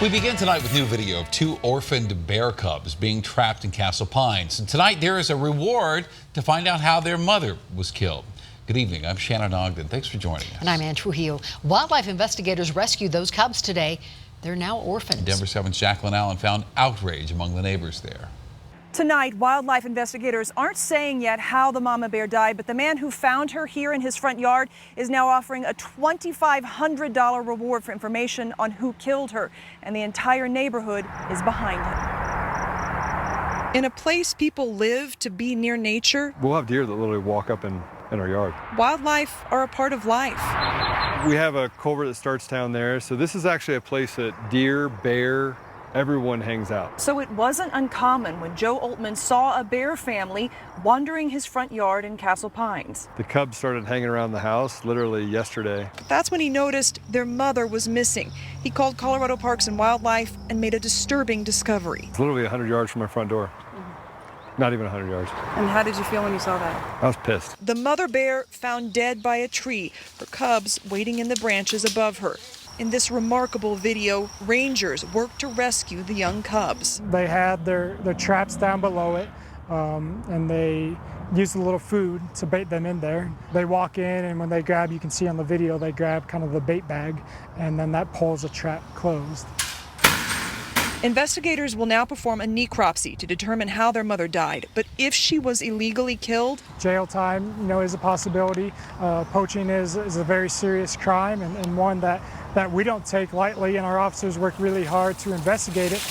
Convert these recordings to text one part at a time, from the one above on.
We begin tonight with new video of two orphaned bear cubs being trapped in Castle Pines. And tonight there is a reward to find out how their mother was killed. Good evening, I'm Shannon Ogden. Thanks for joining us. And I'm Ann Trujillo. Wildlife investigators rescued those cubs today. They're now orphans. Denver 7's Jacqueline Allen found outrage among the neighbors there. Tonight, wildlife investigators aren't saying yet how the mama bear died, but the man who found her here in his front yard is now offering a $2,500 reward for information on who killed her, and the entire neighborhood is behind him. In a place people live to be near nature, we'll have deer that literally walk up in our yard. Wildlife are a part of life. We have a culvert that starts down there, so this is actually a place that deer, bear, everyone hangs out. So it wasn't uncommon when Joe Oltman saw a bear family wandering his front yard in Castle Pines. The cubs started hanging around the house literally yesterday. That's when he noticed their mother was missing. He called Colorado Parks and Wildlife and made a disturbing discovery. It's literally 100 yards from my front door. Not even 100 yards. And how did you feel when you saw that? I was pissed. The mother bear found dead by a tree, her cubs waiting in the branches above her. In this remarkable video, rangers worked to rescue the young cubs. They had their traps down below it, and they used a little food to bait them in there. They walk in, and when they grab, you can see on the video, they grab kind of the bait bag, and then that pulls the trap closed. Investigators will now perform a necropsy to determine how their mother died. But if she was illegally killed, jail time, is a possibility. Poaching is a very serious crime and one that we don't take lightly, and our officers work really hard to investigate it.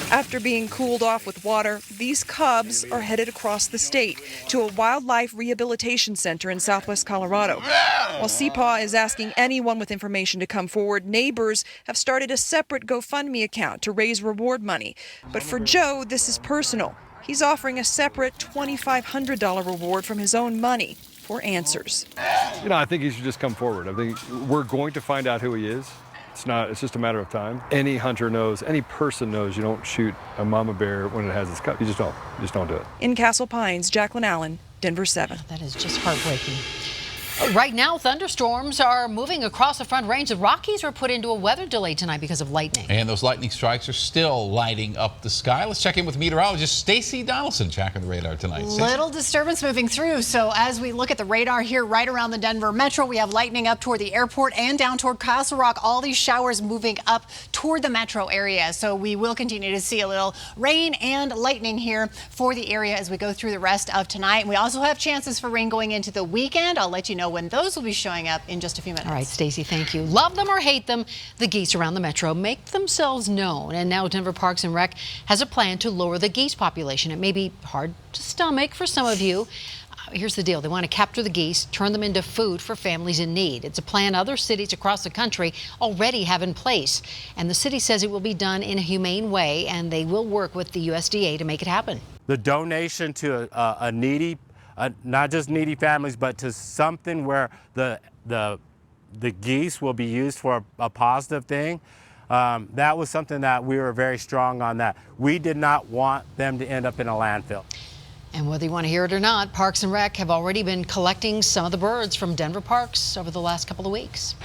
After being cooled off with water, these cubs are headed across the state to a wildlife rehabilitation center in southwest Colorado. While CPAW is asking anyone with information to come forward, neighbors have started a separate GoFundMe account to raise reward money. But for Joe, this is personal. He's offering a separate $2,500 reward from his own money for answers. I think he should just come forward. I think we're going to find out who he is. It's just a matter of time. Any hunter knows, any person knows you don't shoot a mama bear when it has its cub. You just don't. You just don't do it. In Castle Pines, Jacqueline Allen, Denver 7. That is just heartbreaking. Right now, thunderstorms are moving across the Front Range. The Rockies were put into a weather delay tonight because of lightning. And those lightning strikes are still lighting up the sky. Let's check in with meteorologist Stacy Donaldson, tracking the radar tonight. Little disturbance moving through. So as we look at the radar here right around the Denver metro, we have lightning up toward the airport and down toward Castle Rock. All these showers moving up toward the metro area. So we will continue to see a little rain and lightning here for the area as we go through the rest of tonight. And we also have chances for rain going into the weekend. I'll let you know when those will be showing up in just a few minutes. All right, Stacy, thank you. Love them or hate them, the geese around the metro make themselves known. And now Denver Parks and Rec has a plan to lower the geese population. It may be hard to stomach for some of you. Here's the deal. They want to capture the geese, turn them into food for families in need. It's a plan other cities across the country already have in place. And the city says it will be done in a humane way, and they will work with the USDA to make it happen. The donation to a needy, not just needy families, but to something where the geese will be used for a positive thing. That was something that we were very strong on, that we did not want them to end up in a landfill. And whether you want to hear it or not, Parks and Rec have already been collecting some of the birds from Denver parks over the last couple of weeks.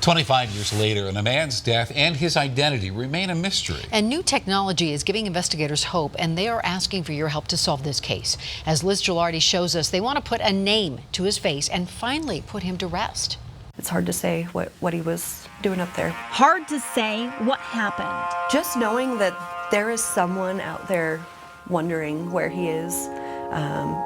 25 years later, and a man's death and his identity remain a mystery. And new technology is giving investigators hope, and they are asking for your help to solve this case. As Liz Gilardi shows us, they want to put a name to his face and finally put him to rest. It's hard to say what he was doing up there. Hard to say what happened. Just knowing that there is someone out there wondering where he is,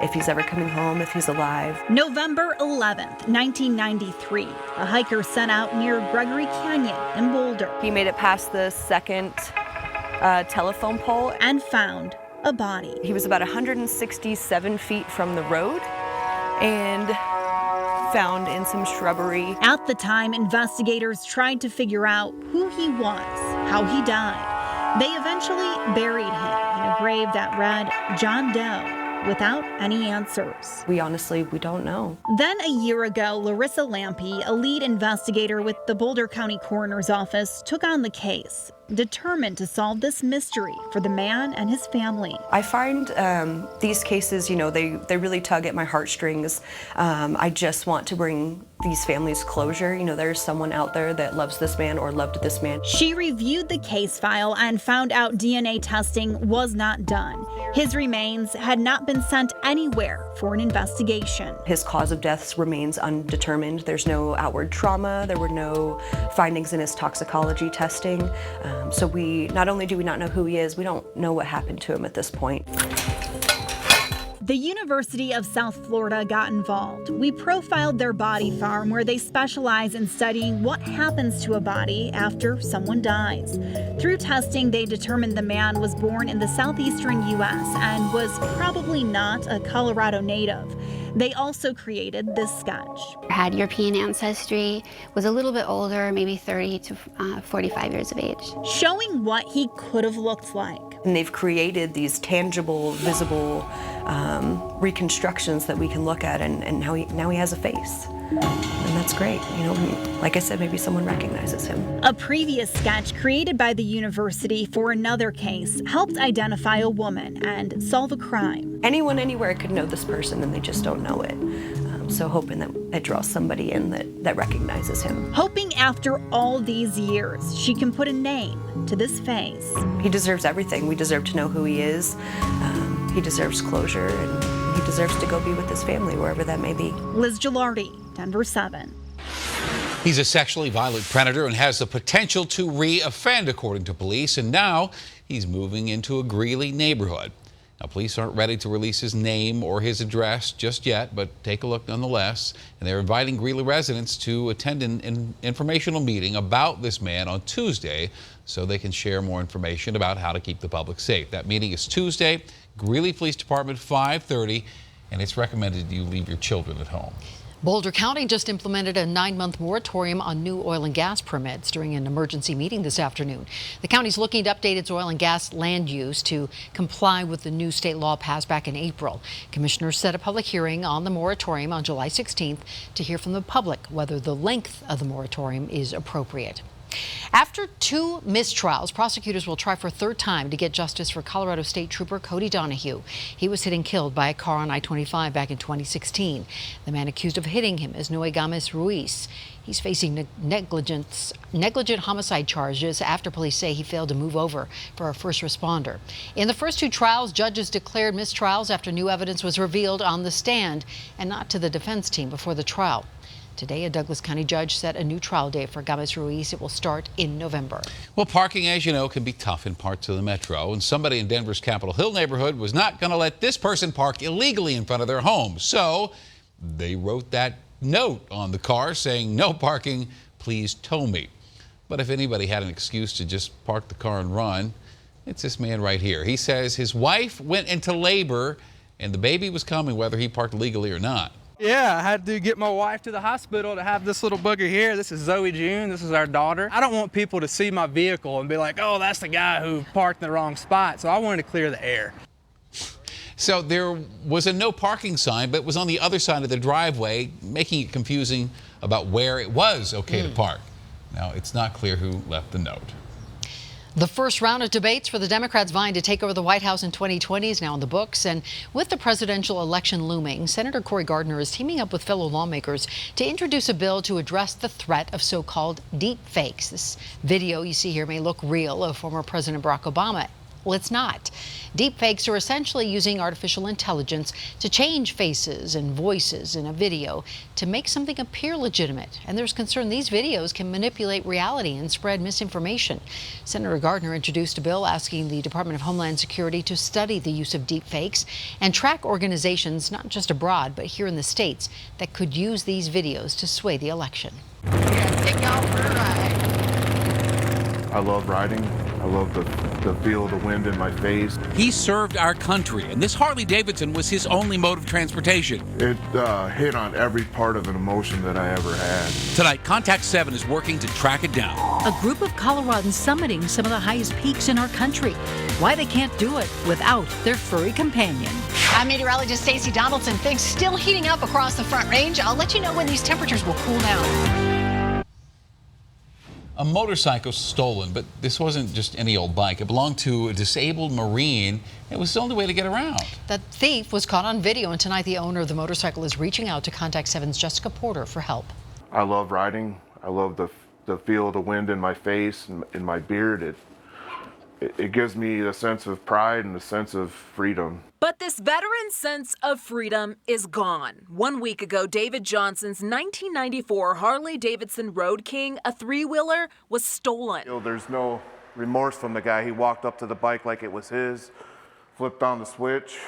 if he's ever coming home, if he's alive. November 11th, 1993. A hiker set out near Gregory Canyon in Boulder. He made it past the second telephone pole and found a body. He was about 167 feet from the road and found in some shrubbery. At the time, investigators tried to figure out who he was, how he died. They eventually buried him in a grave that read John Doe, without any answers. We don't know. Then a year ago, Larissa Lampe, a lead investigator with the Boulder County Coroner's Office, took on the case. determined to solve this mystery for the man and his family. I find these cases, they really tug at my heartstrings. I just want to bring these families closure. There's someone out there that loves this man or loved this man. She reviewed the case file and found out DNA testing was not done. His remains had not been sent anywhere for an investigation. His cause of death remains undetermined. There's no outward trauma. There were no findings in his toxicology testing. So not only do we not know who he is, we don't know what happened to him at this point. The University of South Florida got involved. We profiled their body farm where they specialize in studying what happens to a body after someone dies. Through testing, they determined the man was born in the southeastern U.S. and was probably not a Colorado native. They also created this sketch. Had European ancestry, was a little bit older, maybe 30 to 45 years of age. Showing what he could have looked like. And they've created these tangible, visible reconstructions that we can look at, and now he has a face. And that's great. Like I said, maybe someone recognizes him. A previous sketch created by the university for another case helped identify a woman and solve a crime. Anyone, anywhere could know this person, and they just don't know it. So hoping that it draws somebody in that recognizes him. Hoping after all these years, she can put a name to this face. He deserves everything. We deserve to know who he is. He deserves closure, and he deserves to go be with his family, wherever that may be. Liz Gilardi, Denver 7. He's a sexually violent predator and has the potential to re-offend, according to police. And now he's moving into a Greeley neighborhood. Now, police aren't ready to release his name or his address just yet, but take a look nonetheless. And they're inviting Greeley residents to attend an informational meeting about this man on Tuesday so they can share more information about how to keep the public safe. That meeting is Tuesday, Greeley Police Department, 5:30, and it's recommended you leave your children at home. Boulder County just implemented a 9-month moratorium on new oil and gas permits during an emergency meeting this afternoon. The county's looking to update its oil and gas land use to comply with the new state law passed back in April. Commissioners set a public hearing on the moratorium on July 16th to hear from the public whether the length of the moratorium is appropriate. After 2 mistrials, prosecutors will try for a third time to get justice for Colorado State Trooper Cody Donahue. He was hit and killed by a car on I-25 back in 2016. The man accused of hitting him is Noe Games Ruiz. He's facing negligent homicide charges after police say he failed to move over for a first responder. In the first 2 trials, judges declared mistrials after new evidence was revealed on the stand and not to the defense team before the trial. Today, a Douglas County judge set a new trial date for Games Ruiz. It will start in November. Well, parking, as you know, can be tough in parts of the metro, and somebody in Denver's Capitol Hill neighborhood was not going to let this person park illegally in front of their home. So they wrote that note on the car saying, "No parking, please tow me." But if anybody had an excuse to just park the car and run, it's this man right here. He says his wife went into labor and the baby was coming whether he parked legally or not. Yeah, I had to get my wife to the hospital to have this little bugger here. This is Zoe June. This is our daughter. I don't want people to see my vehicle and be like, oh, that's the guy who parked in the wrong spot. So I wanted to clear the air. So there was a no parking sign, but it was on the other side of the driveway, making it confusing about where it was okay to park. Now, it's not clear who left the note. The first round of debates for the Democrats vying to take over the White House in 2020 is now in the books. And with the presidential election looming, Senator Cory Gardner is teaming up with fellow lawmakers to introduce a bill to address the threat of so-called deep fakes. This video you see here may look real of former President Barack Obama. Well, it's not. Deep fakes are essentially using artificial intelligence to change faces and voices in a video to make something appear legitimate. And there's concern these videos can manipulate reality and spread misinformation. Senator Gardner introduced a bill asking the Department of Homeland Security to study the use of deep fakes and track organizations, not just abroad, but here in the States, that could use these videos to sway the election. Take y'all for a ride. I love riding. I love the feel of the wind in my face. He served our country, and this Harley-Davidson was his only mode of transportation. It hit on every part of an emotion that I ever had. Tonight, Contact 7 is working to track it down. A group of Coloradans summiting some of the highest peaks in our country. Why they can't do it without their furry companion. I'm meteorologist Stacey Donaldson. Things still heating up across the Front Range. I'll let you know when these temperatures will cool down. A motorcycle stolen, but this wasn't just any old bike. It belonged to a disabled Marine. It was the only way to get around. The thief was caught on video, and tonight the owner of the motorcycle is reaching out to Contact 7's Jessica Porter for help. I love riding. I love the feel of the wind in my face and in my beard. It gives me a sense of pride and a sense of freedom. But this veteran's sense of freedom is gone. 1 week ago, David Johnson's 1994 Harley-Davidson Road King, a three-wheeler, was stolen. There's no remorse from the guy. He walked up to the bike like it was his, flipped on the switch,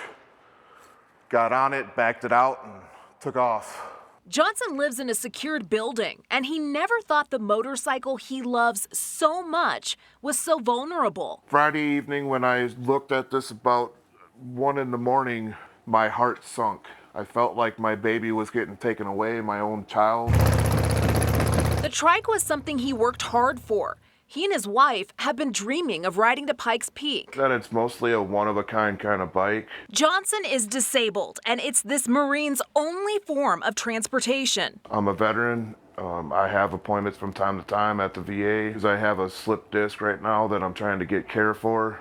got on it, backed it out, and took off. Johnson lives in a secured building, and he never thought the motorcycle he loves so much was so vulnerable. Friday evening, when I looked at this about 1 in the morning, my heart sunk. I felt like my baby was getting taken away, my own child. The trike was something he worked hard for. He and his wife have been dreaming of riding to Pikes Peak. Then it's mostly a one-of-a-kind kind of bike. Johnson is disabled, and it's this Marine's only form of transportation. I'm a veteran. I have appointments from time to time at the VA because I have a slipped disc right now that I'm trying to get care for.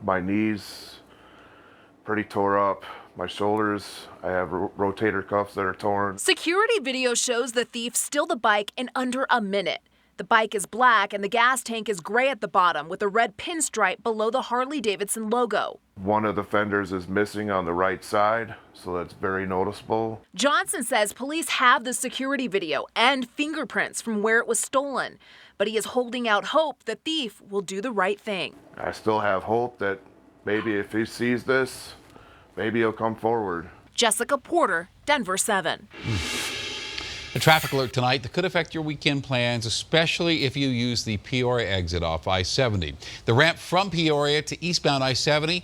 My knees pretty tore up. My shoulders, I have rotator cuffs that are torn. Security video shows the thief steal the bike in under a minute. The bike is black and the gas tank is gray at the bottom with a red pinstripe below the Harley-Davidson logo. One of the fenders is missing on the right side, so that's very noticeable. Johnson says police have the security video and fingerprints from where it was stolen, but he is holding out hope the thief will do the right thing. I still have hope that maybe if he sees this, maybe he'll come forward. Jessica Porter, Denver 7. A traffic alert tonight that could affect your weekend plans, especially if you use the Peoria exit off I-70. The ramp from Peoria to eastbound I-70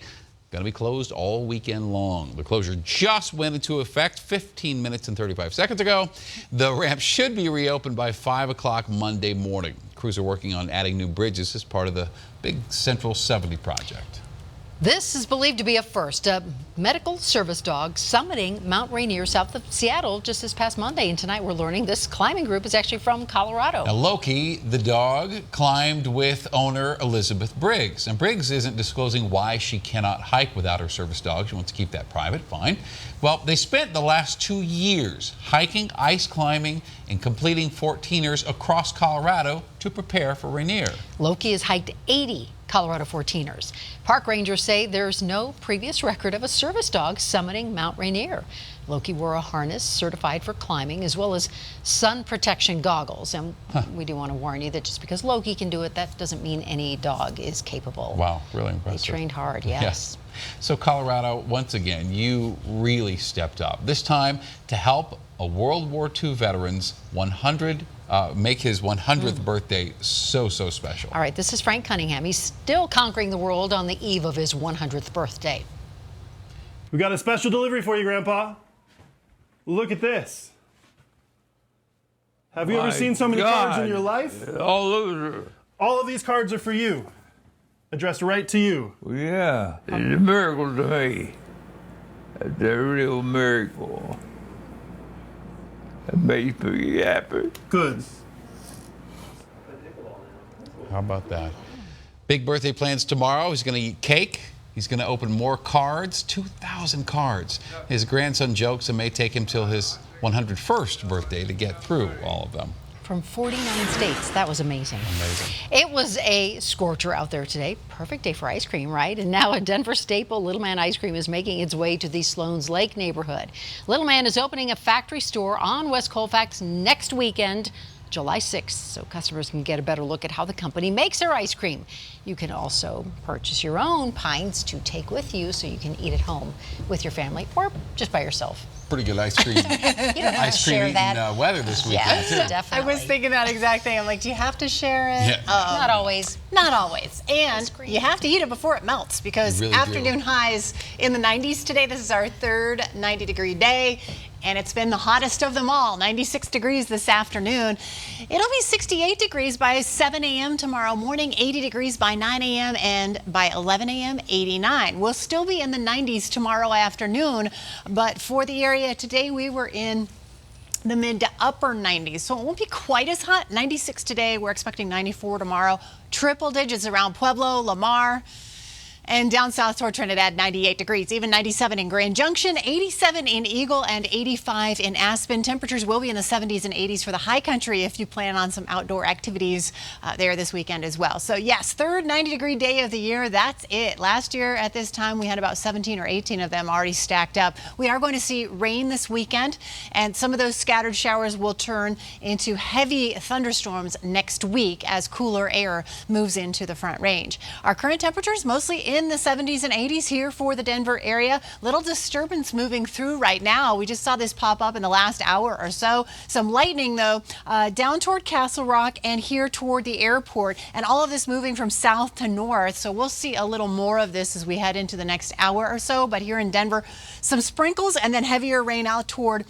going to be closed all weekend long. The closure just went into effect 15 minutes and 35 seconds ago. The ramp should be reopened by 5 o'clock Monday morning. Crews are working on adding new bridges as part of the big Central 70 project. This is believed to be a first. A medical service dog summiting Mount Rainier south of Seattle just this past Monday. And tonight we're learning this climbing group is actually from Colorado. Now, Loki, the dog, climbed with owner Elizabeth Briggs. And Briggs isn't disclosing why she cannot hike without her service dog. She wants to keep that private. Fine. Well, they spent the last 2 years hiking, ice climbing, and completing 14ers across Colorado to prepare for Rainier. Loki has hiked 80 Colorado 14ers. Park rangers say there's no previous record of a service dog summiting Mount Rainier. Loki wore a harness certified for climbing as well as sun protection goggles. And we do want to warn you that just because Loki can do it, that doesn't mean any dog is capable. Wow, really impressive. They trained hard, yes. So Colorado, once again, you really stepped up. This time to help a World War II veteran's make his 100th birthday so special. All right, this is Frank Cunningham. He's still conquering the world on the eve of his 100th birthday. We got a special delivery for you, Grandpa. Look at this. Have you ever seen so many cards in your life? All of these cards are for you. Addressed right to you. Yeah, it's a miracle to me. It's a real miracle. It makes me happy. Good. How about that? Big birthday plans tomorrow. He's going to eat cake. He's going to open more cards, 2,000 cards. His grandson jokes it may take him till his 101st birthday to get through all of them. From 49 states. That was amazing. It was a scorcher out there today. Perfect day for ice cream, right? And now a Denver staple, Little Man Ice Cream, is making its way to the Sloan's Lake neighborhood. Little Man is opening a factory store on West Colfax next weekend, July 6th, so customers can get a better look at how the company makes their ice cream. You can also purchase your own pints to take with you so you can eat at home with your family or just by yourself. Pretty good ice cream. Ice cream eating weather this weekend, too. Definitely. I was thinking that exact thing. I'm like, do you have to share it? Yeah. Not always. Not always. And you have to eat it before it melts because really afternoon highs in the 90s today. This is our third 90-degree day. And it's been the hottest of them all, 96 degrees this afternoon. It'll be 68 degrees by 7 a.m. tomorrow morning, 80 degrees by 9 a.m. and by 11 a.m., 89. We'll still be in the 90s tomorrow afternoon, but for the area today, we were in the mid to upper 90s. So it won't be quite as hot. 96 today. We're expecting 94 tomorrow. Triple digits around Pueblo, Lamar. And down south toward Trinidad, 98 degrees, even 97 in Grand Junction, 87 in Eagle, and 85 in Aspen. Temperatures will be in the 70s and 80s for the high country if you plan on some outdoor activities there this weekend as well. So yes, third 90-degree day of the year. That's it. Last year at this time, we had about 17 or 18 of them already stacked up. We are going to see rain this weekend, and some of those scattered showers will turn into heavy thunderstorms next week as cooler air moves into the Front Range. Our current temperatures mostly in the 70s and 80s here for the Denver area. Little disturbance moving through right now. We just saw this pop up in the last hour or so. Some lightning, though, down toward Castle Rock and here toward the airport. And all of this moving from south to north. So we'll see a little more of this as we head into the next hour or so. But here in Denver, some sprinkles and then heavier rain out toward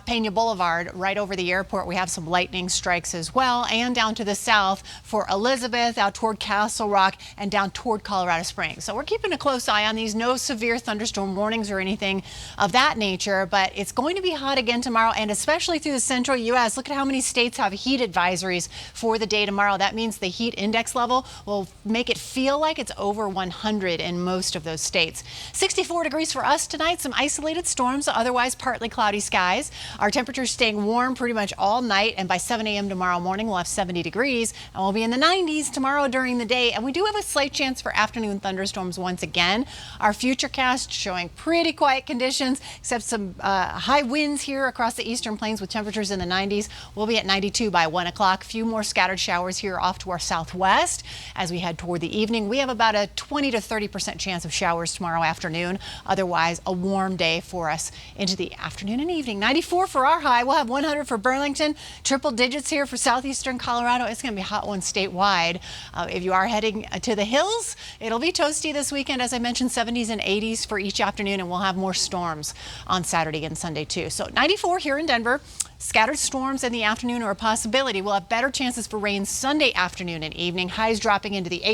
Pena Boulevard, right over the airport. We have some lightning strikes as well, and down to the south for Elizabeth, out toward Castle Rock, and down toward Colorado Springs. So we're keeping a close eye on these. No severe thunderstorm warnings or anything of that nature, but it's going to be hot again tomorrow, and especially through the central U.S. Look at how many states have heat advisories for the day tomorrow. That means the heat index level will make it feel like it's over 100 in most of those states. 64 degrees for us tonight. Some isolated storms, otherwise partly cloudy skies. Our temperatures staying warm pretty much all night, and by 7 a.m. tomorrow morning we'll have 70 degrees, and we'll be in the 90s tomorrow during the day. And we do have a slight chance for afternoon thunderstorms once again. Our futurecast showing pretty quiet conditions, except some high winds here across the eastern plains with temperatures in the 90s. We'll be at 92 by 1 o'clock. A few more scattered showers here off to our southwest as we head toward the evening. We have about a 20 to 30% chance of showers tomorrow afternoon. Otherwise, a warm day for us into the afternoon and evening. 94 for our high. We'll have 100 for Burlington. Triple digits here for southeastern Colorado. It's going to be a hot one statewide. If you are heading to the hills, it'll be toasty this weekend. As I mentioned, 70s and 80s for each afternoon, and we'll have more storms on Saturday and Sunday too. So 94 here in Denver. Scattered storms in the afternoon are a possibility. We'll have better chances for rain Sunday afternoon and evening. Highs dropping into the 80s.